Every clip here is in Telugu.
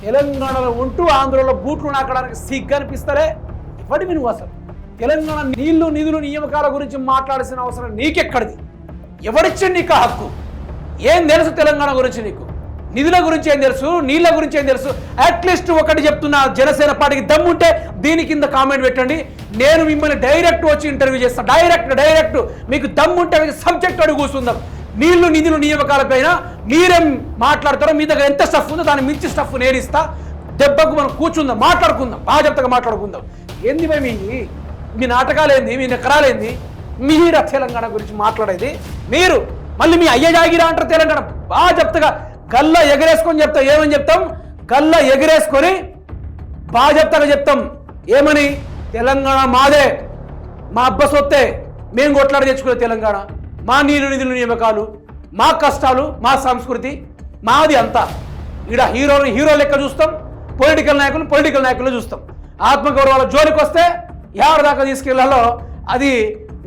తెలంగాణలో ఉంటూ ఆంధ్రలో బూట్లు నాకడానికి సిగ్గు అనిపిస్తలే ఇప్పటి నువ్వు అసలు తెలంగాణ నీళ్లు నిధులు నియామకాల గురించి మాట్లాడాల్సిన అవసరం నీకెక్కడిది? ఎవరిచ్చింది నీకు హక్కు? ఏం తెలుసు తెలంగాణ గురించి నీకు? నిధుల గురించి ఏం తెలుసు? నీళ్ళ గురించి ఏం తెలుసు? అట్లీస్ట్ ఒకటి చెప్తున్నా, జనసేన పార్టీకి దమ్ముంటే దీని కింద కామెంట్ పెట్టండి. నేను మిమ్మల్ని డైరెక్ట్ వచ్చి ఇంటర్వ్యూ చేస్తాను. డైరెక్ట్ మీకు దమ్ముంటే సబ్జెక్ట్ అడుగు కూర్చుందాం. నీళ్లు నిధులు నియామకాలపైన మీరేం మాట్లాడతారో, మీ దగ్గర ఎంత స్టఫ్ ఉందో దాన్ని మించి స్టఫ్ నేను ఇస్తా. దెబ్బకు మనం కూర్చుందాం, మాట్లాడుకుందాం, బాధ్యతగా మాట్లాడుకుందాం. ఏంది భయ మీ నాటకాలేంది, మీ నకరాలేంది? మీర తెలంగాణ గురించి మాట్లాడేది మీరు. మళ్ళీ మీ అయ్య జాగిరా అంటారు తెలంగాణ. బాధ్యతగా గల్ల ఎగరేసుకొని చెప్తాం. ఏమని చెప్తాం? గల్ల ఎగరేసుకొని బాధ్యతగా చెప్తాం. ఏమని? తెలంగాణ మాదే, మా అబ్బ సొత్తే, మేము కొట్లాడి తెచ్చుకునే తెలంగాణ, మా నీరు నిధులు నియామకాలు, మా కష్టాలు, మా సంస్కృతి మాది అంతా. ఇక్కడ హీరో లెక్క చూస్తాం, పొలిటికల్ నాయకులు చూస్తాం. ఆత్మగౌరవాల జోలికి వస్తే ఎవరి దాకా తీసుకెళ్లాలో అది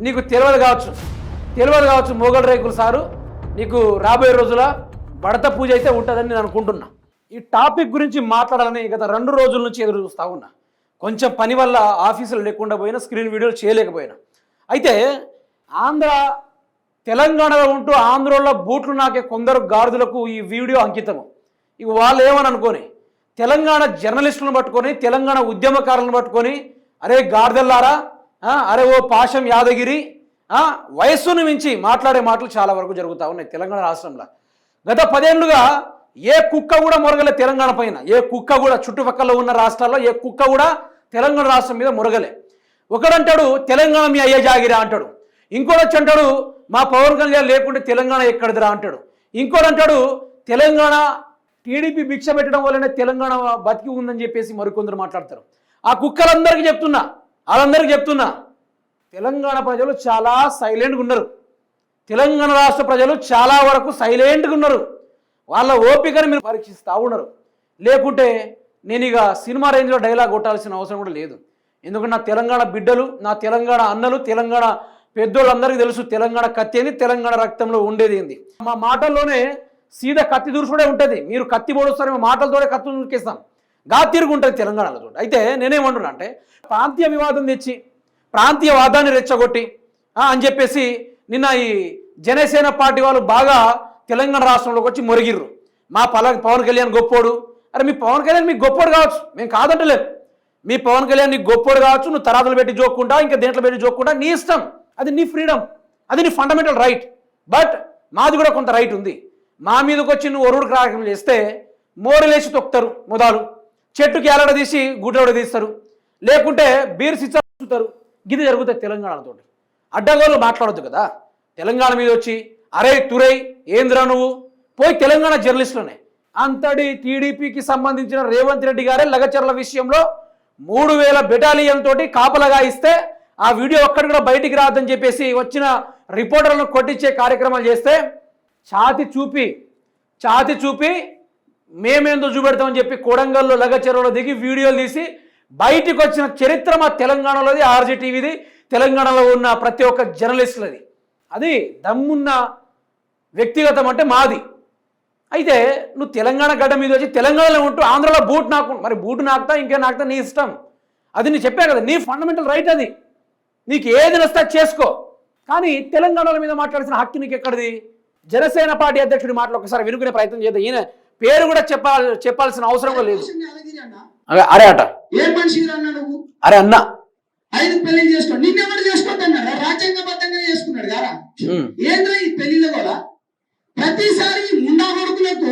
నీకు తెలియదు కావచ్చు. మొగల్ రేకులు సారు, నీకు రాబోయే రోజుల భడత పూజ అయితే ఉంటుందని నేను అనుకుంటున్నా. ఈ టాపిక్ గురించి మాట్లాడాలని గత 2 రోజుల నుంచి ఎదురు చూస్తూ ఉన్నా. కొంచెం పని వల్ల ఆఫీసులు లేకుండా పోయినా, స్క్రీన్ వీడియోలు చేయలేకపోయినా. అయితే తెలంగాణలో ఉంటూ ఆంధ్రలో బూట్లు నాకే కొందరు గాడిదలకు ఈ వీడియో అంకితము. ఇక వాళ్ళు ఏమని అనుకోని, తెలంగాణ జర్నలిస్టులను పట్టుకొని, తెలంగాణ ఉద్యమకారులను పట్టుకొని, అరే గాడిదల్లారా, అరే ఓ పాశం యాదగిరి, వయస్సును మించి మాట్లాడే మాటలు చాలా వరకు జరుగుతూ ఉన్నాయి తెలంగాణ రాష్ట్రంలో. గత 10 ఏళ్లుగా ఏ కుక్క కూడా మొరగలే తెలంగాణ పైన. ఏ కుక్క కూడా చుట్టుపక్కల ఉన్న రాష్ట్రాల్లో ఏ కుక్క కూడా తెలంగాణ రాష్ట్రం మీద మొరగలే. ఒకడంటాడు తెలంగాణ మీ అయ్యే జాగిరా అంటాడు. ఇంకోటి వచ్చి అంటాడు మా పవన్ కళ్యాణ్ లేకుంటే తెలంగాణ ఎక్కడిదిరా అంటాడు. ఇంకోటి అంటాడు తెలంగాణ టీడీపీ భిక్ష పెట్టడం వల్లనే తెలంగాణ బతికి ఉందని చెప్పేసి మరికొందరు మాట్లాడతారు. ఆ కుక్కలందరికీ చెప్తున్నా, వాళ్ళందరికీ చెప్తున్నా, తెలంగాణ ప్రజలు చాలా సైలెంట్గా ఉన్నారు. తెలంగాణ రాష్ట్ర ప్రజలు చాలా వరకు సైలెంట్గా ఉన్నారు. వాళ్ళ ఓపికను మీరు పరీక్షిస్తూ ఉన్నారు. లేకుంటే నేను ఇక సినిమా రేంజ్లో డైలాగ్ కొట్టాల్సిన అవసరం కూడా లేదు. ఎందుకంటే నా తెలంగాణ బిడ్డలు, నా తెలంగాణ అన్నలు, తెలంగాణ పెద్దోళ్ళందరికీ తెలుసు తెలంగాణ కత్తి ఏంది, తెలంగాణ రక్తంలో ఉండేది ఏంది. మా మాటల్లోనే సీదా కత్తి దూరుసుడే ఉంటుంది. మీరు కత్తి పొడుస్తారు, మా మాటలతోనే కత్తి దూరికేస్తాం. గా తిరుగు ఉంటుంది తెలంగాణలో చూడండి. అయితే నేనేమంటున్నా అంటే, ప్రాంతీయ వివాదం తెచ్చి ప్రాంతీయ వాదాన్ని రెచ్చగొట్టి అని చెప్పేసి నిన్న ఈ జనసేన పార్టీ వాళ్ళు బాగా తెలంగాణ రాష్ట్రంలోకి వచ్చి మొరిగిర్రు. మా పవన్ కళ్యాణ్ గొప్పోడు. అరే మీ పవన్ కళ్యాణ్ మీకు గొప్పోడు కావచ్చు, మేము కాదంటలేదు. మీ పవన్ కళ్యాణ్ నీకు గొప్పోడు కావచ్చు, నువ్వు తరాదులు పెట్టి జోక్కుంటా, ఇంకా దేంట్లో పెట్టి జోక్కుంటా, నీ ఇష్టం, అది నీ ఫ్రీడమ్, అది నీ ఫండమెంటల్ రైట్. బట్ మాది కూడా కొంత రైట్ ఉంది. మా మీదకి వచ్చి నువ్వు ఒరుడు కార్యక్రమం చేస్తే మోరలేసి తొక్కుతారు, మొదలు చెట్టుకి ఏలాడ తీసి గుడ్డోడ తీస్తారు, లేకుంటే బీర్ సిచ్చుతారు. గిది జరుగుతుంది తెలంగాణతో. అడ్డగోళ్ళు మాట్లాడొద్దు కదా. తెలంగాణ మీద వచ్చి అరే తురై ఏంద్రా నువ్వు పోయి తెలంగాణ జర్నలిస్టులనే అంతటి టీడీపీకి సంబంధించిన రేవంత్ రెడ్డి గారే లగచర్ల విషయంలో 3000 బెటాలియన్ తోటి కాపలగా ఇస్తే ఆ వీడియో ఒక్కటి కూడా బయటికి రాదని చెప్పేసి వచ్చిన రిపోర్టర్లను కొట్టించే కార్యక్రమాలు చేస్తే ఛాతి చూపి మేమేందో చూపెడతామని చెప్పి కొడంగల్లో లగచెరువులో దిగి వీడియోలు తీసి బయటికి వచ్చిన చరిత్ర మా తెలంగాణలోది, ఆర్జీ టీవీది, తెలంగాణలో ఉన్న ప్రతి ఒక్క జర్నలిస్టులది. అది దమ్మున్న వ్యక్తిగతం అంటే మాది. అయితే నువ్వు తెలంగాణ గడ్డ మీద వచ్చి తెలంగాణలో ఉంటూ ఆంధ్రలో బూట్ మరి బూటు నాకుతా ఇంకేం నాకుతా నీ ఇష్టం. అది నీ చెప్పా కదా, నీ ఫండమెంటల్ రైట్ అది. నీకు ఏది నస్తా చేసుకో. కానీ తెలంగాణల మీద మాట్లాడాల్సిన హక్కు నీకు ఎక్కడిది? జనసేన పార్టీ అధ్యక్షుడి మాటలు ఒకసారి వినుకునే ప్రయత్నం చేద్దాం. ఈయన పేరు కూడా చెప్పాల్సిన అవసరం కూడా లేదు. అరే అట ఏం మనిషి నువ్వు? అరే అన్న 5 పెళ్లి చేసుకో, నిన్నెవరు చేసుకోవద్దన్నారా? రాజ్యాంగబద్ధంగా చేసుకున్నాడు కదా. ఏంద్రా ఈ పెళ్లిలో కూడా ప్రతిసారి ముండా కొడుకులకు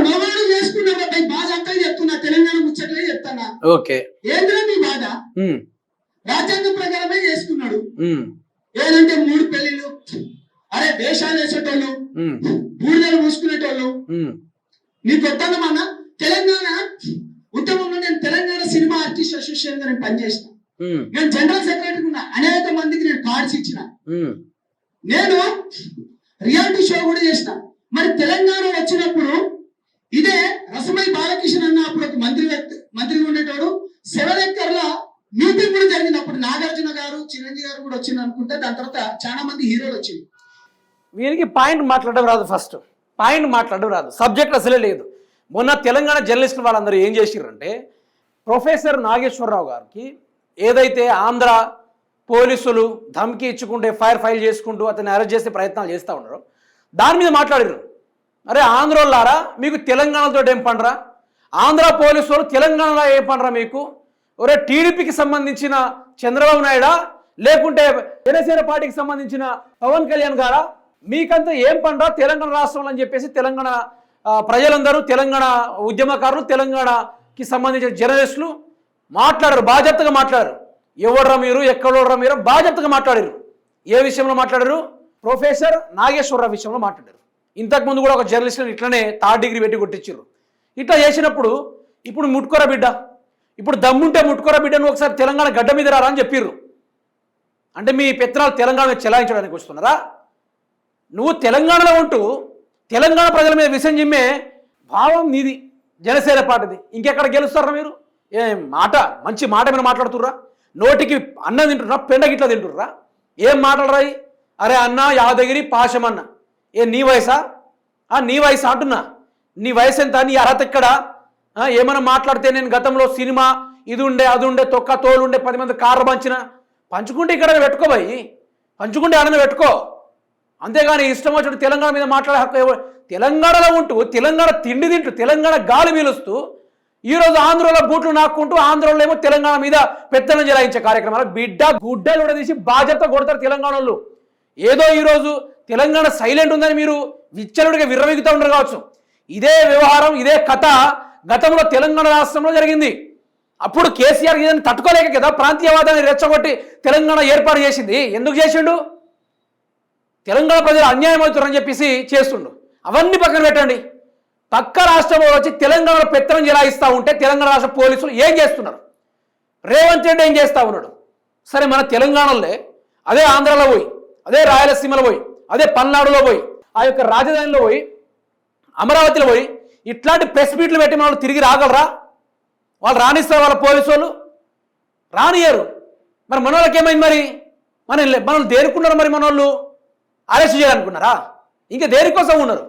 నవాడు చేసుకున్నాడు. బాధ అంతా చెప్తున్నా, తెలంగాణ ముచ్చట్లే చెప్తానా. ఓకే, ఏంద్రా నీ బాధ? రాజ్యాంగం ప్రకారమే చేసుకున్నాడు. ఏదంటే 3 పెళ్లిళ్ళు. అరే వేషాలు వేసేటోళ్ళు, బూడిదలు మూసుకునేటోళ్ళు. నీ కొత్తనమన్నా తెలంగాణ ఉద్యమంలో నేను తెలంగాణ సినిమా ఆర్టిస్ట్ అసోసియేషన్ గా నేను పనిచేసిన. నేను జనరల్ సెక్రటరీ ఉన్నా. అనేక మందికి నేను కార్డ్స్ ఇచ్చిన. నేను రియాలిటీ షో కూడా చేసిన. మరి తెలంగాణ వచ్చినప్పుడు ఇదే రసమై బాలకృష్ణ అన్న అప్పుడు ఒక మంత్రి ఉండేటోడు 7 ఎకర్ల మీటింగ్ కూడా జరిగింది. అప్పుడు నాగార్జున గారు, చిరంజీవి గారు కూడా వచ్చింది అనుకుంటే. దాని తర్వాత చాలా మంది హీరోలు వచ్చింది. వీరికి పాయింట్ మాట్లాడడం రాదు. ఫస్ట్ పాయింట్ మాట్లాడడం రాదు, సబ్జెక్ట్ అసలే లేదు. మొన్న తెలంగాణ జర్నలిస్టులు వాళ్ళందరూ ఏం చేసిర్రంటే ప్రొఫెసర్ నాగేశ్వరరావు గారికి ఏదైతే ఆంధ్ర పోలీసులు ధమ్కి ఇచ్చుకుంటే ఫైల్ చేసుకుంటూ అతన్ని అరెస్ట్ చేసే ప్రయత్నాలు చేస్తూ ఉన్నారో దాని మీద మాట్లాడారు. అరే ఆంధ్రోళ్ళారా, మీకు తెలంగాణతో ఏం పండరా? ఆంధ్ర పోలీసులు తెలంగాణలో ఏం పండరా మీకు? ఒరే టీడీపీకి సంబంధించిన చంద్రబాబు నాయుడా లేకుంటే జనసేన పార్టీకి సంబంధించిన పవన్ కళ్యాణ్ గారా? మీకంతా ఏం పండరా తెలంగాణ రాష్ట్రంలో అని చెప్పేసి తెలంగాణ ప్రజలందరూ, తెలంగాణ ఉద్యమకారులు, తెలంగాణకి సంబంధించిన జర్నలిస్టులు మాట్లాడారు, బాధ్యతగా మాట్లాడారు. ఎవడ్రా మీరు, ఎక్కడోడ్రా మీరు, బాధ్యతగా మాట్లాడారు. ఏ విషయంలో మాట్లాడారు? ప్రొఫెసర్ నాగేశ్వరరావు విషయంలో మాట్లాడారు. ఇంతకుముందు కూడా ఒక జర్నలిస్ట్ని ఇట్లనే 3rd డిగ్రీ పెట్టి కొట్టించారు. ఇట్లా చేసినప్పుడు ఇప్పుడు ముట్టుకోరా బిడ్డ, ఇప్పుడు దమ్ముంటే ముట్టుకోరా బిడ్డ, నువ్వు ఒకసారి తెలంగాణ గడ్డ మీద రారా అని చెప్పిర్రు. అంటే మీ పెత్తనాలు తెలంగాణ మీద చెలాయించడానికి వస్తున్నారా? నువ్వు తెలంగాణలో ఉంటూ తెలంగాణ ప్రజల మీద విషం జిమ్మే భావం నీది, జనసేన పార్టీది. ఇంకెక్కడ గెలుస్తారా మీరు? ఏం మాట, మంచి మాట మీద మాట్లాడుతుర్రా? నోటికి అన్నం తింటుర్రా, పెండగిట్లా తింటుర్రా? ఏం మాట్లాడరాయి? అరే అన్న యాదగిరి పాశమన్న, ఏ నీ వయసా? నీ వయసు అంటున్నా, నీ వయసు ఎంత, నీ అర్హత ఎక్కడా? ఏమైనా మాట్లాడితే నేను గతంలో సినిమా ఇది ఉండే అది ఉండే తొక్క తోలు ఉండే 10 మంది కార్లు పంచుకుంటే ఇక్కడ పెట్టుకోబోయి, పంచుకుంటే ఆడనే పెట్టుకో. అంతేగాని ఇష్టం వచ్చినట్టు తెలంగాణ మీద మాట్లాడే హక్కు తెలంగాణలో ఉంటూ తెలంగాణ తిండి తింటూ తెలంగాణ గాలి పీలుస్తూ ఈరోజు ఆంధ్రలో బూట్లు నాక్కుంటూ ఆంధ్రలో ఏమో తెలంగాణ మీద పెత్తనం జలాయించే కార్యక్రమాలు బిడ్డ గుడ్డలు కూడా తీసి బాధ్యత కొడతారు తెలంగాణలో. ఏదో ఈరోజు తెలంగాణ సైలెంట్ ఉందని మీరు విచ్చలుడిగా విర్రవీగుతూ ఉండరు కావచ్చు. ఇదే వ్యవహారం, ఇదే కథ గతంలో తెలంగాణ రాష్ట్రంలో జరిగింది. అప్పుడు కేసీఆర్ ఇదని తట్టుకోలేక కదా ప్రాంతీయవాదాన్ని రెచ్చగొట్టి తెలంగాణ ఏర్పాటు చేసింది. ఎందుకు చేసిండు? తెలంగాణ ప్రజలు అన్యాయం అవుతారని చెప్పేసి చేస్తుండు. అవన్నీ పక్కన పెట్టండి. పక్క రాష్ట్రంలో వచ్చి తెలంగాణలో పెత్తనం జలాయిస్తూ ఉంటే తెలంగాణ రాష్ట్ర పోలీసులు ఏం చేస్తున్నారు? రేవంత్ రెడ్డి ఏం చేస్తూ ఉన్నాడు? సరే మన తెలంగాణలో అదే ఆంధ్రాలో పోయి, అదే రాయలసీమలో పోయి, అదే పల్నాడులో పోయి, ఆ యొక్క రాజధానిలో పోయి, అమరావతిలో పోయి ఇట్లాంటి ప్రెస్ మీట్లు పెట్టి మనం తిరిగి రాగలరా? వాళ్ళు రానిస్తారు వాళ్ళ పోలీసు వాళ్ళు? రానియరు. మరి మన వాళ్ళకి ఏమైంది? మరి మనల్ని దేనికున్నారు? మరి మన వాళ్ళు అరెస్ట్ చేయాలనుకున్నారా? ఇంకా దేనికోసం ఉన్నారు?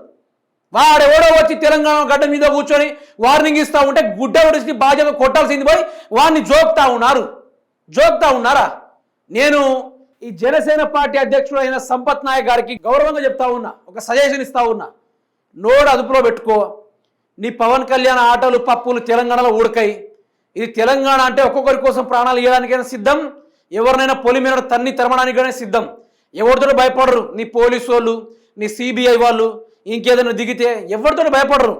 వాడెవడో వచ్చి తెలంగాణ గడ్డ మీద కూర్చొని వార్నింగ్ ఇస్తూ ఉంటే గుడ్డ ఒడిసి బాధ్యత కొట్టాల్సింది పోయి వాడిని జోక్తా ఉన్నారా? నేను ఈ జనసేన పార్టీ అధ్యక్షుడు అయిన సంపత్ నాయక్ గారికి గౌరవంగా చెప్తా ఉన్నా, ఒక సజెషన్ ఇస్తా ఉన్నా. నోడు అదుపులో పెట్టుకో. నీ పవన్ కళ్యాణ్ ఆటలు పప్పులు తెలంగాణలో ఉడకాయి. ఇది తెలంగాణ అంటే ఒక్కొక్కరి కోసం ప్రాణాలు ఇవ్వడానికైనా సిద్ధం, ఎవరినైనా పొలి మీద తన్ని తరమడానికైనా సిద్ధం. ఎవరితో భయపడరు. నీ పోలీసు వాళ్ళు, నీ సిబిఐ వాళ్ళు ఇంకేదైనా దిగితే ఎవరితో భయపడరు.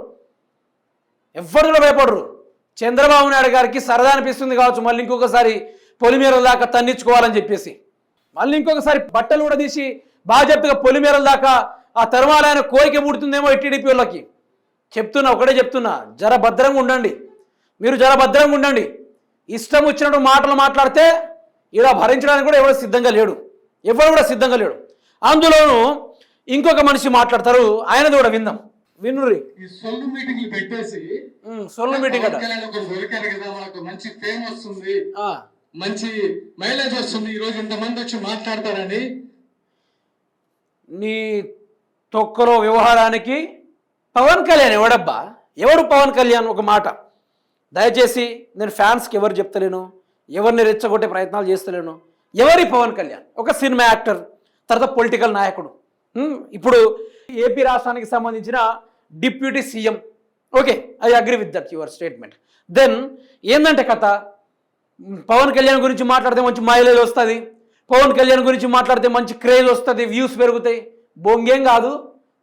చంద్రబాబు నాయుడు గారికి సరదా అనిపిస్తుంది కావచ్చు మళ్ళీ ఇంకొకసారి పొలిమేరల దాకా తన్నించుకోవాలని చెప్పేసి, మళ్ళీ ఇంకొకసారి బట్టలు కూడా తీసి బాధ్యతగా పొలిమేరల దాకా ఆ తరువాలైన కోరిక పుడుతుందేమో టీడీపీ వాళ్ళకి. ఒకటే చెప్తున్నా, జర భద్రంగా ఉండండి. మీరు జర భద్రంగా ఉండండి. ఇష్టం వచ్చినట్టు మాటలు మాట్లాడితే ఇలా భరించడానికి కూడా ఎవరు సిద్ధంగా లేడు. అందులోనూ ఇంకొక మనిషి మాట్లాడతారు, ఆయనది కూడా విందాం. వినురి. ఈ సొల్లు మీటింగ్లు పెట్టేసి సొల్లు మీటింగ్ కదా, మనకు మంచి ఫేమ్ వస్తుంది, మంచి మైలేజ్ వస్తుంది, ఈ రోజు ఇంతమంది వచ్చి మాట్లాడతారని. నీ తొక్కలో వ్యవహారానికి పవన్ కళ్యాణ్ ఎవడబ్బా? ఎవడు పవన్ కళ్యాణ్? ఒక మాట దయచేసి నేను ఫ్యాన్స్కి ఎవరు చెప్తలేను, ఎవరిని రెచ్చగొట్టే ప్రయత్నాలు చేస్తలేను. ఎవరి పవన్ కళ్యాణ్? ఒక సినిమా యాక్టర్, తర్వాత పొలిటికల్ నాయకుడు, ఇప్పుడు ఏపీ రాష్ట్రానికి సంబంధించిన deputy CM. Okay, I agree with that your statement. Then ఏంటంటే కథ, పవన్ కళ్యాణ్ గురించి మాట్లాడితే మంచి మైలేజ్ వస్తుంది, పవన్ కళ్యాణ్ గురించి మాట్లాడితే మంచి క్రేజ్ వస్తుంది, వ్యూస్ పెరుగుతాయి. బొంగేం కాదు,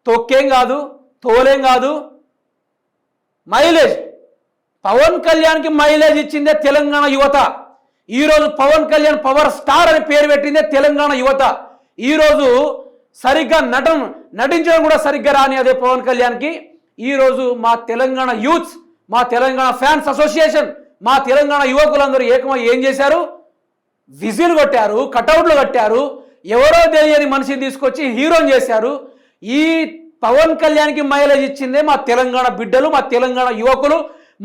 తొక్కేం కాదు, తోలేం కాదు, మైలేజ్. పవన్ కళ్యాణ్కి మైలేజ్ ఇచ్చిందే తెలంగాణ యువత. ఈరోజు పవన్ కళ్యాణ్ పవర్ స్టార్ అని పేరు పెట్టిందే తెలంగాణ యువత. ఈరోజు సరిగ్గా నటించడం కూడా సరిగ్గా రాని అదే పవన్ కళ్యాణ్కి ఈరోజు మా తెలంగాణ యూత్స్, మా తెలంగాణ ఫ్యాన్స్ అసోసియేషన్, మా తెలంగాణ యువకులందరూ ఏకమై ఏం చేశారు? విజిల్ కొట్టారు, కటౌట్లు కట్టారు, ఎవరో తెలియని మనిషిని తీసుకొచ్చి హీరోని చేశారు. ఈ పవన్ కళ్యాణ్కి మైలేజ్ ఇచ్చిందే మా తెలంగాణ బిడ్డలు, మా తెలంగాణ యువకులు,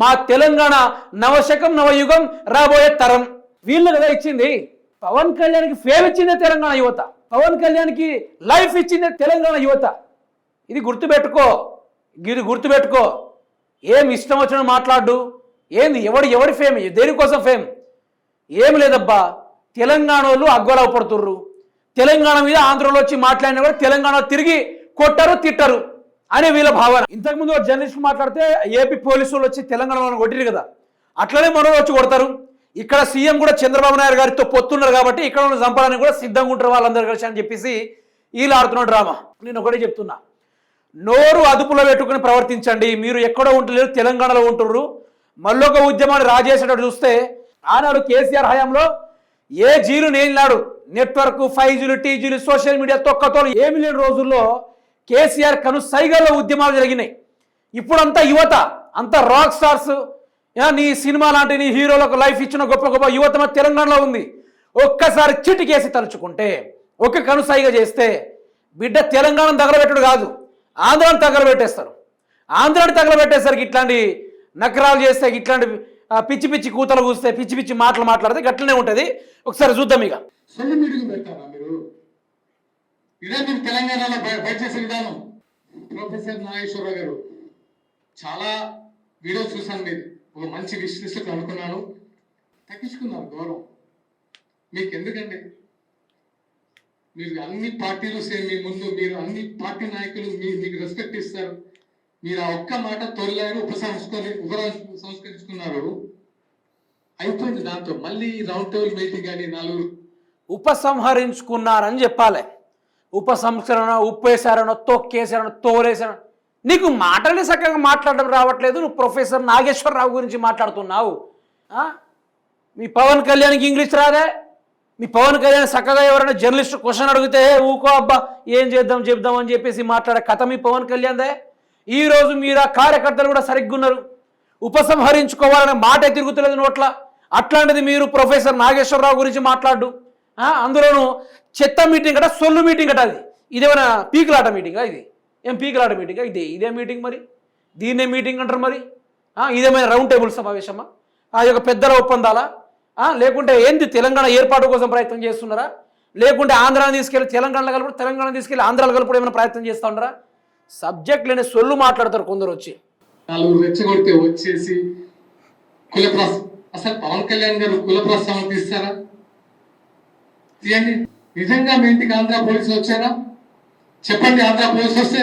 మా తెలంగాణ నవశకం నవయుగం రాబోయే తరం. వీళ్ళు కదా ఇచ్చింది. పవన్ కళ్యాణ్కి ఫేమ్ ఇచ్చిందే తెలంగాణ యువత, పవన్ కళ్యాణ్కి లైఫ్ ఇచ్చిందే తెలంగాణ యువత. ఇది గుర్తుపెట్టుకో. ఏం ఇష్టం వచ్చిన మాట్లాడు. ఏంది ఎవడి ఫేమ్, దేనికోసం ఫేమ్? ఏం లేదబ్బా, తెలంగాణ వాళ్ళు అగ్గోలవ పడుతుర్రు. తెలంగాణ మీద ఆంధ్రలో వచ్చి మాట్లాడినా కూడా తెలంగాణ తిరిగి కొట్టరు తిట్టరు అనే వీళ్ళ భావన. ఇంతకుముందు ఒక జర్నలిస్ట్ మాట్లాడితే ఏపీ పోలీసులు వచ్చి తెలంగాణలో కొట్టిరు కదా, అట్లనే మనలో వచ్చి కొడతారు. ఇక్కడ సీఎం కూడా చంద్రబాబు నాయుడు గారితో పొత్తున్నారు కాబట్టి ఇక్కడ ఉన్న చంపడానికి కూడా సిద్ధంగా ఉంటారు వాళ్ళందరూ కలిసి అని చెప్పేసి వీళ్ళు ఆడుతున్న డ్రామా. నేను ఒకటే చెప్తున్నా, నోరు అదుపులో పెట్టుకుని ప్రవర్తించండి. మీరు ఎక్కడో ఉంటలేరు, తెలంగాణలో ఉంటుర్రు. మళ్ళొక ఉద్యమాన్ని రాజేసేటట్టు చూస్తే ఆనాడు కేసీఆర్ హయాంలో ఏ జీలు నేనాడు, నెట్వర్క్ 5Gలు 2Gలు సోషల్ మీడియా తొక్కతోలు ఏమి లేని రోజుల్లో కేసీఆర్ కను సైగల్లో ఉద్యమాలు జరిగినాయి. ఇప్పుడంతా యువత, అంతా రాక్ స్టార్స్, నీ సినిమా లాంటి నీ హీరోలకు లైఫ్ ఇచ్చిన గొప్ప గొప్ప యువత మన తెలంగాణలో ఉంది. ఒక్కసారి చిటికేసి తలుచుకుంటే, ఒక్క కనుసైగ చేస్తే బిడ్డ తెలంగాణను తగలబెట్టడు కాదు, ఆంధ్రాను తగలబెట్టేస్తారు. ఆంధ్రాని తగలబెట్టేసరికి ఇట్లాంటి నకరాలు చేస్తే, ఇట్లాంటి పిచ్చి పిచ్చి కూతలు కూస్తే, పిచ్చి పిచ్చి మాటలు మాట్లాడితే గట్లనే ఉంటుంది. ఒకసారి చూద్దాం. ఇక సొల్లు మీటింగ్ పెడతారా మీరు? ఇదే మీరు తెలంగాణలో బయట చేసే విధానం. ప్రొఫెసర్ నాగేశ్వరరావు గారు చాలా వీడియోస్ చూసాను, మీరు ఒక మంచి విశ్లేషకులు అనుకున్నాను, తగ్గించుకున్నారు గౌరవం. మీకు ఎందుకండి? మీరు అన్ని పార్టీలు సేమ్, మీ ముందు మీరు అన్ని పార్టీ నాయకులు మీకు రెస్పెక్ట్ ఇస్తారు. మీరు ఆ ఒక్క మాట తొలిలారు, ఉపసంస్కరించుకున్నారు, అయిపోయింది. దాంతో మళ్ళీ రౌండ్ టేబుల్ మీటింగ్ అని 4 ఉపసంహరించుకున్నారని చెప్పాలి. ఉపసంస్కరణ, ఉప్పేశారనో, తొక్కేశారనో, తోలేశారనో. నీకు మాటలే చక్కగా మాట్లాడడం రావట్లేదు. నువ్వు ప్రొఫెసర్ నాగేశ్వరరావు గురించి మాట్లాడుతున్నావు. మీ పవన్ కళ్యాణ్కి ఇంగ్లీష్ రాదే? మీ పవన్ కళ్యాణ్ చక్కగా ఎవరైనా జర్నలిస్ట్ క్వశ్చన్ అడిగితే ఊకో అబ్బా ఏం చెప్దాం అని చెప్పేసి మాట్లాడే కథ మీ పవన్ కళ్యాణ్దే. ఈరోజు మీరు ఆ కార్యకర్తలు కూడా సరిగ్గా ఉన్నారు. ఉపసంహరించుకోవాలనే మాట తిరుగుతలేదు నోట్ల. అట్లాంటిది మీరు ప్రొఫెసర్ నాగేశ్వరరావు గురించి మాట్లాడు. అందులోనూ చెత్త మీటింగ్ అట, సొల్లు మీటింగ్ అట. అది ఇదేమైనా పీకులాట మీటింగా? ఇది ఏం పీకులాట మీటింగా? ఇదే మీటింగ్ మరి? దీన్నే మీటింగ్ అంటారు మరి? ఇదేమైనా రౌండ్ టేబుల్ సమావేశమా? ఆ యొక్క పెద్దల ఒప్పందాలా? లేకుంటే ఏంది తెలంగాణ ఏర్పాటు కోసం ప్రయత్నం చేస్తున్నారా? లేకుంటే ఆంధ్రాని తీసుకెళ్ళి తెలంగాణలో కలుపు, తెలంగాణ తీసుకెళ్ళి ఆంధ్రాలో కలుపుడు ఏమైనా ప్రయత్నం చేస్తూ ఉన్నారా? సబ్జెక్ట్ లేని సొల్లు మాట్లాడతారు కొందరు వచ్చి. 4 రెచ్చగొడితే వచ్చేసి అసలు పవన్ కళ్యాణ్ గారు కుల ప్రస్తావన తీస్తారా? తీయండి. నిజంగా మీ ఇంటికి ఆంధ్ర పోలీసులు వచ్చారా? చెప్పండి. ఆంధ్ర పోలీసులు వస్తే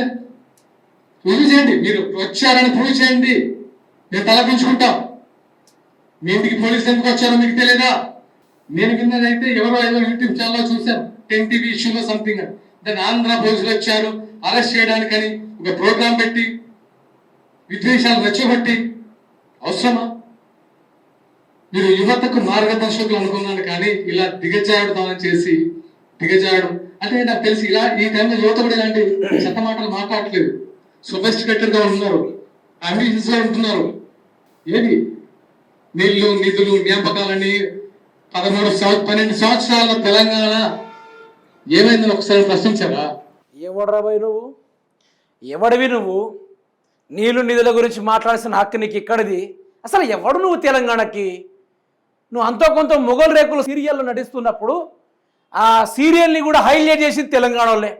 రుజువు చేయండి. మీరు వచ్చారని ప్రూవ్ చేయండి, మేము తలపించుకుంటాం. మీ ఇంటికి పోలీసులు ఎందుకు వచ్చారో మీకు తెలియదా? నేను విన్నదైతే ఎవరో ఏదో యూట్యూబ్ ఛానల్లో చూశాను, 10 TV ఇష్యూలో సంథింగ్. దాన్ని ఆంధ్ర పోలీసులు వచ్చారు అరెస్ట్ చేయడానికని ఒక ప్రోగ్రాం పెట్టి విద్వేషాలు రెచ్చగొట్టి అవసరమా? మీరు యువతకు మార్గదర్శకులు అనుకున్నాను, కానీ ఇలా దిగజాయడం అంటే నాకు తెలిసి ఇలా ఈ టైంలో యువత కూడా ఇలాంటి చెత్త మాటలు మాట్లాడట్లేదు. సొఫిస్టికేటెడ్ గా ఉంటున్నారు, అంబిషన్స్ గా ఉంటున్నారు. ఏది నీళ్లు, నిధులు, నియామకాలని 12 సంవత్సరాల తెలంగాణ ఏమైందని ఒకసారి ప్రశ్నించారా? ఎవడరాబాయి నువ్వు? ఎవడివి నువ్వు? నీళ్ళు నిధుల గురించి మాట్లాడాల్సిన హక్కు నీకు ఇక్కడిది? అసలు ఎవడు నువ్వు తెలంగాణకి? నువ్వు అంతో కొంత మొగల్ రేకులు సీరియల్లో నటిస్తున్నప్పుడు ఆ సీరియల్ని కూడా హైలైట్ చేసింది తెలంగాణ వాళ్ళే.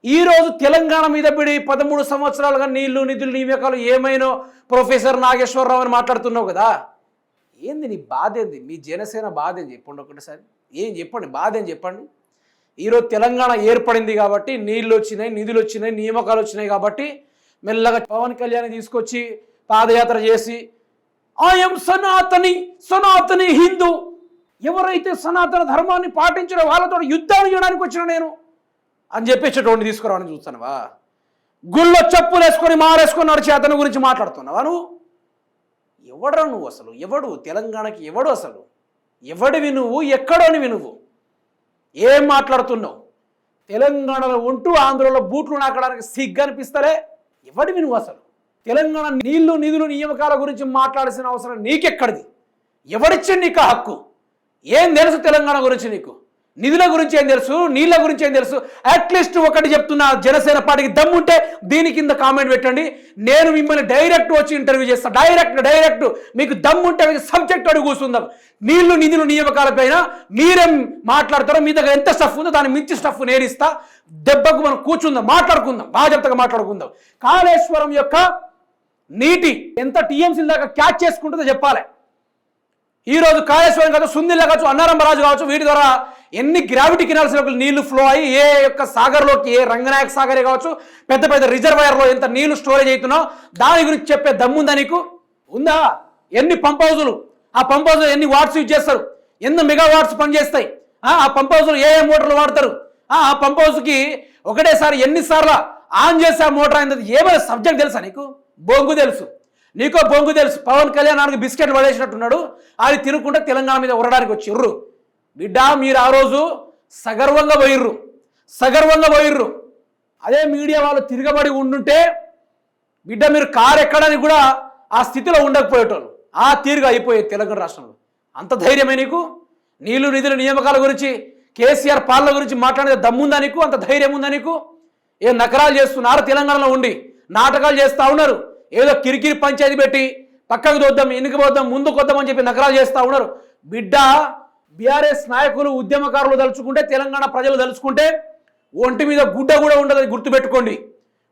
ఈరోజు తెలంగాణ మీద పడి 13 సంవత్సరాలుగా నీళ్లు, నిధులు, నియామకాలు ఏమైనా ప్రొఫెసర్ నాగేశ్వరరావు అని మాట్లాడుతున్నావు కదా. ఏంది నీ బాధ? ఏంది మీ జనసేన బాధ? ఏం చెప్పండి ఒకటిసారి. ఏం చెప్పండి, బాధ ఏం చెప్పండి. ఈరోజు తెలంగాణ ఏర్పడింది కాబట్టి, నీళ్ళు వచ్చినాయి, నిధులు వచ్చినాయి, నియామకాలు వచ్చినాయి కాబట్టి మెల్లగా పవన్ కళ్యాణ్ తీసుకొచ్చి పాదయాత్ర చేసి ఐఎమ్ సనాతని హిందూ, ఎవరైతే సనాతన ధర్మాన్ని పాటించారో వాళ్ళతో యుద్ధాలు చేయడానికి వచ్చిన నేను అని చెప్పేసేటోడిని తీసుకురావని చూస్తానువా? గుళ్ళో చెప్పులు వేసుకొని మారేసుకొని నడిచి అతని గురించి మాట్లాడుతున్నావా నువ్వు? ఎవడరా నువ్వు అసలు? ఎవడు తెలంగాణకి? ఎవడు అసలు? ఎవడివి నువ్వు? ఎక్కడోనివి నువ్వు? ఏం మాట్లాడుతున్నావు? తెలంగాణలో ఉంటూ ఆంధ్రలో బూట్లు నాకడానికి సిగ్గు అనిపిస్తలే? ఎవడివి నువ్వు అసలు? తెలంగాణ నీళ్లు, నిధులు, నియామకాల గురించి మాట్లాడాల్సిన అవసరం నీకెక్కడిది? ఎవడిచ్చింది నీకు హక్కు? ఏం తెలుసు తెలంగాణ గురించి నీకు? నిధుల గురించి ఏం తెలుసు? నీళ్ళ గురించి ఏం తెలుసు? అట్లీస్ట్ ఒకటి చెప్తున్నా, జనసేన పార్టీకి దమ్ముంటే దీని కింద కామెంట్ పెట్టండి. నేను మిమ్మల్ని డైరెక్ట్ వచ్చి ఇంటర్వ్యూ చేస్తాను. డైరెక్ట్ మీకు దమ్ముంటే మీకు సబ్జెక్ట్ అడుగు కూర్చుందాం. నీళ్లు, నిధులు, నియామకాలపైన మీరేం మాట్లాడతారో, మీ దగ్గర ఎంత స్టఫ్ ఉందో దాన్ని మించి స్టఫ్ నేరిస్తా. దెబ్బకు మనం కూర్చుందాం, మాట్లాడుకుందాం, బాధ్యతగా మాట్లాడుకుందాం. కాళేశ్వరం యొక్క నీటి ఎంత టీఎంసీల దాకా క్యాచ్ చేసుకుంటుందో చెప్పాలి. ఈరోజు కాళేశ్వరం కావచ్చు, సుందిల్ల కావచ్చు, అన్నారంభరాజు కావచ్చు, వీటి ద్వారా ఎన్ని గ్రావిటీ కెనాల్స్ నీళ్లు ఫ్లో అయ్యి ఏ యొక్క సాగర్లోకి, ఏ రంగనాయక సాగరే కావచ్చు, పెద్ద పెద్ద రిజర్వాయర్లో ఎంత నీళ్లు స్టోరేజ్ అవుతున్నావు దాని గురించి చెప్పే దమ్ముందా నీకు? ఉందా? ఎన్ని పంప్ హౌజులు, ఆ పంప్ హౌజులు ఎన్ని వాట్స్ యూజ్ చేస్తారు, ఎన్ని మెగా వాట్స్ పనిచేస్తాయి, ఆ పంప్ హౌజులు ఏ మోటార్లు వాడతారు, ఆ పంప్ హౌస్కి ఒకటేసారి ఎన్నిసార్లు ఆన్ చేసి ఆ మోటార్ అయింది, ఏమైనా సబ్జెక్ట్ తెలుసా నీకు? బొంగు తెలుసు, నీకో బొంగు తెలుసు. పవన్ కళ్యాణ్ నాన్నకి బిస్కెట్లు పడేసినట్టున్నాడు, అది తినుకుంటే తెలంగాణ మీద ఉరడానికి వచ్చిర్రు. బిడ్డ మీరు ఆ రోజు సగర్వంగా పోయిర్రు. అదే మీడియా వాళ్ళు తిరగబడి ఉండుంటే బిడ్డ మీరు కారు ఎక్కడానికి కూడా ఆ స్థితిలో ఉండకపోయేటోళ్ళు, ఆ తీరుగా అయిపోయేది తెలంగాణ రాష్ట్రంలో. అంత ధైర్యమే నీకు? నీళ్లు నిధుల నియామకాల గురించి, కేసీఆర్ పాలన గురించి మాట్లాడే దమ్ముందా నీకు? అంత ధైర్యం ఉందా నీకు? ఏ నకరాలు చేస్తున్నారు తెలంగాణలో ఉండి, నాటకాలు చేస్తూ ఉన్నారు, ఏదో కిరికిరి పంచాయతీ పెట్టి పక్కకు దొద్దాం, ఎన్నిక పోద్దాం, ముందుకు వద్దాం అని చెప్పి నకరాలు చేస్తూ ఉన్నారు. బిడ్డ బీఆర్ఎస్ నాయకులు, ఉద్యమకారులు తలుచుకుంటే, తెలంగాణ ప్రజలు తలుచుకుంటే ఒంటి మీద గుడ్డ కూడా ఉండదు, గుర్తుపెట్టుకోండి.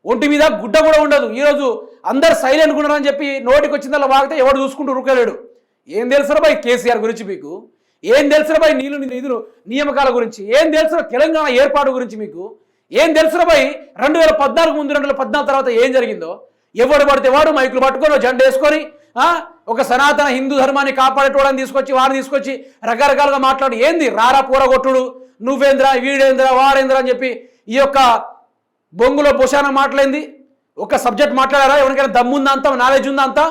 ఒంటి మీద గుడ్డ కూడా ఉండదు. ఈరోజు అందరు సైలెంట్గా ఉన్నారని చెప్పి నోటికి వచ్చిందల్లా వాగితే ఎవడు చూసుకుంటూ రుకలేడు. ఏం తెలుసురా బాయ్ కేసీఆర్ గురించి మీకు? ఏం తెలుసురా బాయ్ నిధులు నియామకాల గురించి? ఏం తెలుసురా తెలంగాణ ఏర్పాటు గురించి మీకు? ఏం తెలుసురా బాయ్ 2014 ముందు 2014 తర్వాత ఏం జరిగిందో? ఎవడు పడితే వాడు మైకులు పట్టుకొని జెండా వేసుకొని ఒక సనాతన హిందూ ధర్మాన్ని కాపాడేటోడని వాడిని తీసుకొచ్చి రకరకాలుగా మాట్లాడు. ఏంది రారా పూరగొట్టుడు, నువ్వేంద్రా, వీడేంద్రా, వాడేంద్రా అని చెప్పి ఈ యొక్క బొంగులో బొషాన మాట్లాడింది. ఒక సబ్జెక్ట్ మాట్లాడారా? ఎవరికైనా దమ్ముందా, అంత నాలెడ్జ్ ఉందా? అంతా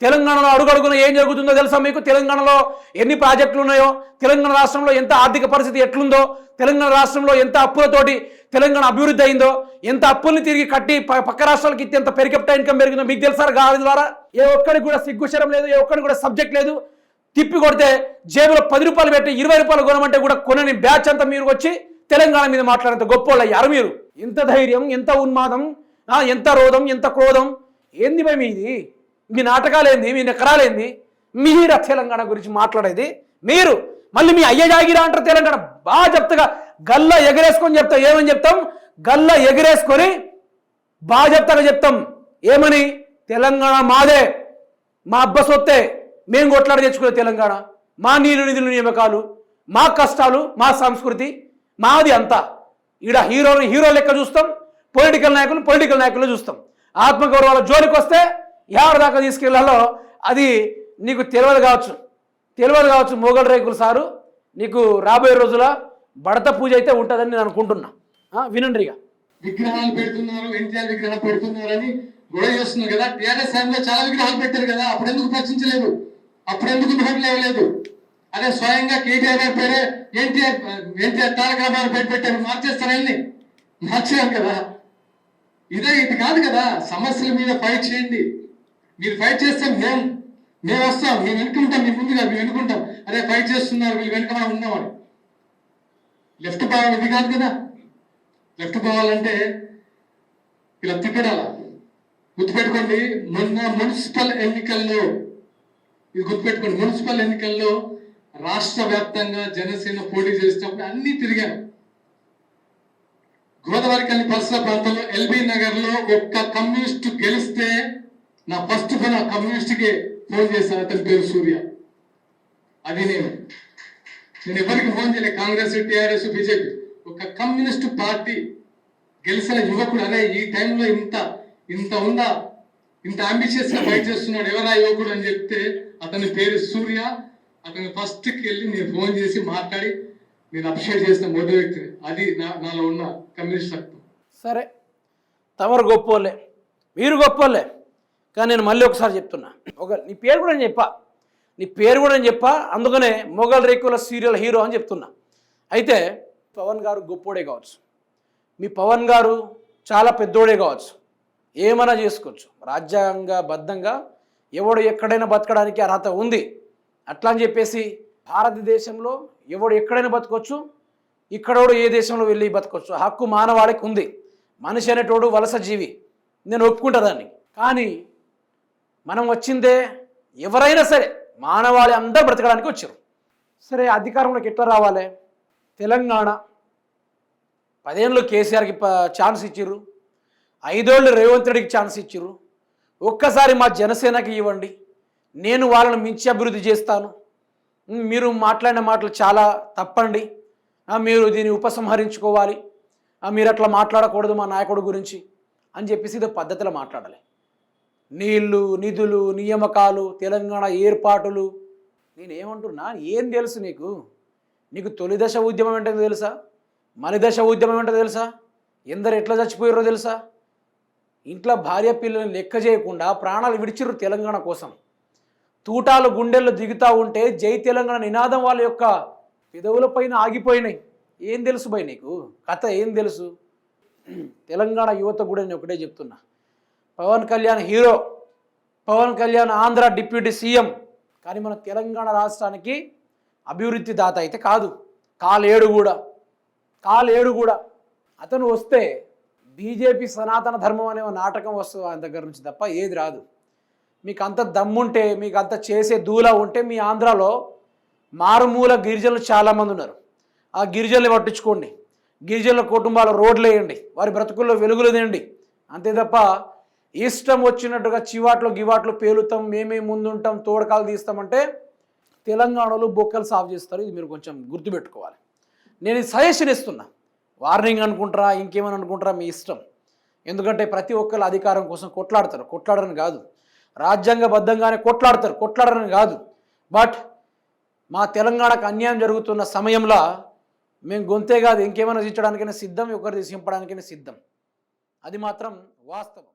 తెలంగాణలో అడుగడుగున ఏం జరుగుతుందో తెలుసా మీకు? తెలంగాణలో ఎన్ని ప్రాజెక్టులు ఉన్నాయో, తెలంగాణ రాష్ట్రంలో ఎంత ఆర్థిక పరిస్థితి ఎట్లుందో, తెలంగాణ రాష్ట్రంలో ఎంత అప్పులతోటి తెలంగాణ అభివృద్ధి అయిందో, ఎంత అప్పుల్ని తిరిగి కట్టి పక్క రాష్ట్రాలకి ఎంత పెరికెప్టా ఇన్కమ్ పెరిగిందో మీకు తెలుసా? గాలి ద్వారా ఏ ఒక్కడికి కూడా సిగ్గుశరం లేదు, ఏ ఒక్కడికి కూడా సబ్జెక్ట్ లేదు. తిప్పి కొడితే జేబులో 10 రూపాయలు పెట్టి 20 రూపాయలు కొనమంటే కూడా కొనని బ్యాచ్ అంతా మీరు వచ్చి తెలంగాణ మీద మాట్లాడేంత గొప్పోళ్ళు అయ్యారు మీరు. ఎంత ధైర్యం, ఎంత ఉన్మాదం, ఎంత రోధం, ఎంత క్రోధం, ఏంది భయ మీది? మీ నాటకాలేంది, మీ నకరాలేంది? మీర తెలంగాణ గురించి మాట్లాడేది మీరు. మళ్ళీ మీ అయ్య జాగిరా అంటారు తెలంగాణ. బాగా చెప్తాగా గల్ల ఎగరేసుకొని చెప్తాం. ఏమని చెప్తాం? గల్ల ఎగరేసుకొని బాగా చెప్తాం. ఏమని? తెలంగాణ మాదే, మా అబ్బ సొత్తే, మేము కొట్లాడి తెచ్చుకునే తెలంగాణ, మా నీళ్ళు నిధులు నియామకాలు, మా కష్టాలు, మా సంస్కృతి మాది అంతా. ఈడ హీరో లెక్క చూస్తాం, పొలిటికల్ నాయకులు చూస్తాం. ఆత్మగౌరవాల జోలికి వస్తే ఎవరి దాకా తీసుకెళ్లాలో అది నీకు తెలియదు కావచ్చు. మొగల్ రేకులు సారు, నీకు రాబోయే రోజుల బడత పూజ అయితే ఉంటుందని నేను అనుకుంటున్నా. వినండి. ఇక విగ్రహాలు పెడుతున్నారు, ఎన్టీఆర్ విగ్రహాలు పెడుతున్నారని గొడవ చేస్తున్నారు కదా. టీఆర్ఎస్ టైంలో చాలా విగ్రహాలు పెట్టారు కదా, అప్పుడెందుకు ప్రశ్నించలేదు? అప్పుడెందుకు నోట్ లేవలేదు? అదే స్వయంగా కేటీఆర్ గారి పేరే ఎన్టీఆర్ తారక రామారావు పేరు పెట్టారు. మార్చేస్తారని మార్చారు కదా. ఇది కాదు కదా. సమస్యల మీద ఫైట్ చేయండి. మీరు ఫైట్ చేస్తే మేము వస్తాం, మేము వెనుకుంటాం. మీ ముందుగా మేము వెనుకుంటాం. అదే ఫైట్ చేస్తున్నారు వీళ్ళు వెనుక మనం ఉన్నామని. లెఫ్ట్ పోవాలి, ఇది కాదు కదా. లెఫ్ట్ పోవాలంటే ఇలా తిట్టడాల. గుర్తుపెట్టుకోండి, మొన్న మున్సిపల్ ఎన్నికల్లో, ఇది గుర్తుపెట్టుకోండి, మున్సిపల్ ఎన్నికల్లో రాష్ట్ర వ్యాప్తంగా జనసేన పోటీ చేసినప్పుడు అన్ని తిరిగాను. గోదావరికల్లి పరిసర ప్రాంతంలో ఎల్బీ నగర్ లో ఒక్క కమ్యూనిస్ట్ గెలిస్తే నా ఫస్ట్ ఫోన్ ఆ కమ్యూనిస్ట్కే ఫోన్ చేశాను. అతని పేరు సూర్య. అది నేను ఎవరికి ఫోన్ చేయలేదు. Congress, TRS, BJP. ఒక కమ్యూనిస్ట్ పార్టీ గెలిచిన యువకుడు, అదే ఈ టైంలో ఇంత ఉందా, ఇంత అంబిషియస్ గా ఫైట్ చేస్తున్నాడు, ఎవరా యువకుడు అని చెప్తే అతని పేరు సూర్య. అతని ఫస్ట్కి వెళ్ళి నేను ఫోన్ చేసి మాట్లాడి నేను అప్రిషియేట్ చేసిన మొదటి వ్యక్తిని. అది నాలో ఉన్న కమ్యూనిస్ట్ రక్తం. సరే, తమరు గొప్పోలే, మీరు గొప్పోలే, కానీ నేను మళ్ళీ ఒకసారి చెప్తున్నా. నీ పేరు కూడా నేను చెప్పా, అందుకనే మొగల్ రేకుల సీరియల్ హీరో అని చెప్తున్నా. అయితే పవన్ గారు గొప్పోడే కావచ్చు, మీ పవన్ గారు చాలా పెద్దోడే కావచ్చు, ఏమైనా చేసుకోవచ్చు, రాజ్యాంగబద్ధంగా ఎవడు ఎక్కడైనా బతకడానికి అర్హత ఉంది. అట్లా అని చెప్పేసి భారతదేశంలో ఎవడు ఎక్కడైనా బతకొచ్చు, ఇక్కడోడు ఏ దేశంలో వెళ్ళి బతకొచ్చు, హక్కు మానవాళికి ఉంది. మనిషి అనేటోడు వలస జీవి, నేను ఒప్పుకుంటా దాన్ని. కానీ మనం వచ్చిందే ఎవరైనా సరే మానవాళి అందరూ బ్రతకడానికి వచ్చారు. సరే, అధికారంలోకి ఎట్లా రావాలి? తెలంగాణ 10 ఏళ్ళు కేసీఆర్కి ఛాన్స్ ఇచ్చిర్రు, 5 ఏళ్ళు రేవంత్ రెడ్డికి ఛాన్స్ ఇచ్చిర్రు, ఒక్కసారి మా జనసేనకి ఇవ్వండి, నేను వాళ్ళని మించి అభివృద్ధి చేస్తాను. మీరు మాట్లాడిన మాటలు చాలా తప్పండి, మీరు దీన్ని ఉపసంహరించుకోవాలి, మీరు అట్లా మాట్లాడకూడదు మా నాయకుడి గురించి అని చెప్పేసి ఇది పద్ధతిలో మాట్లాడాలి. నీళ్లు, నిధులు, నియామకాలు, తెలంగాణ ఏర్పాటులు, నేనేమంటున్నా, ఏం తెలుసు నీకు? నీకు తొలి దశ ఉద్యమం ఏంటో తెలుసా? మలి దశ ఉద్యమం ఏంటో తెలుసా? ఎందరు ఎట్లా చచ్చిపోయారో తెలుసా? ఇంట్లో భార్య పిల్లల్ని లెక్క చేయకుండా ప్రాణాలు విడిచిర్రు తెలంగాణ కోసం. తూటాలు గుండెల్లో దిగుతూ ఉంటే జై తెలంగాణ నినాదం వాళ్ళ యొక్క పెదవులపైన ఆగిపోయినాయి. ఏం తెలుసు భయ్ నీకు? కథ ఏం తెలుసు? తెలంగాణ యువత కూడా నేను ఒకటే చెప్తున్నా, Pawan Kalyan hero, Pawan Kalyan Andhra deputy CM, కానీ మన తెలంగాణ రాష్ట్రానికి అభివృద్ధి దాత అయితే కాదు. కాలేడు కూడా. అతను వస్తే బీజేపీ సనాతన ధర్మం అనే నాటకం వస్తుంది ఆయన దగ్గర నుంచి తప్ప ఏది రాదు. మీకు అంత దమ్ముంటే, మీకు అంత చేసే దూల ఉంటే, మీ ఆంధ్రాలో మారుమూల గిరిజనులు చాలామంది ఉన్నారు. ఆ గిరిజనులు పట్టించుకోండి, గిరిజనుల కుటుంబాల రోడ్లు వేయండి, వారి బ్రతుకుల్లో వెలుగులు తీయండి. అంతే తప్ప ఇష్టం వచ్చినట్టుగా చివాట్లు గివాట్లు పేలుతాం, మేమే ముందుంటాం, తోడకాలు తీస్తామంటే తెలంగాణలో బొక్కలు సాఫ్ చేస్తారు. ఇది మీరు కొంచెం గుర్తుపెట్టుకోవాలి. నేను సజెషన్ ఇస్తున్నా, వార్నింగ్ అనుకుంటారా ఇంకేమని అనుకుంటారా మీ ఇష్టం. ఎందుకంటే ప్రతి ఒక్కరు అధికారం కోసం కొట్లాడతారు, కొట్లాడని కాదు, రాజ్యాంగబద్ధంగానే కొట్లాడరని కాదు. బట్ మా తెలంగాణకు అన్యాయం జరుగుతున్న సమయంలో మేము గొంతే కాదు ఇంకేమైనా చించడానికైనా సిద్ధం, ఒకరిది చింపడానికైనా సిద్ధం. అది మాత్రం వాస్తవం.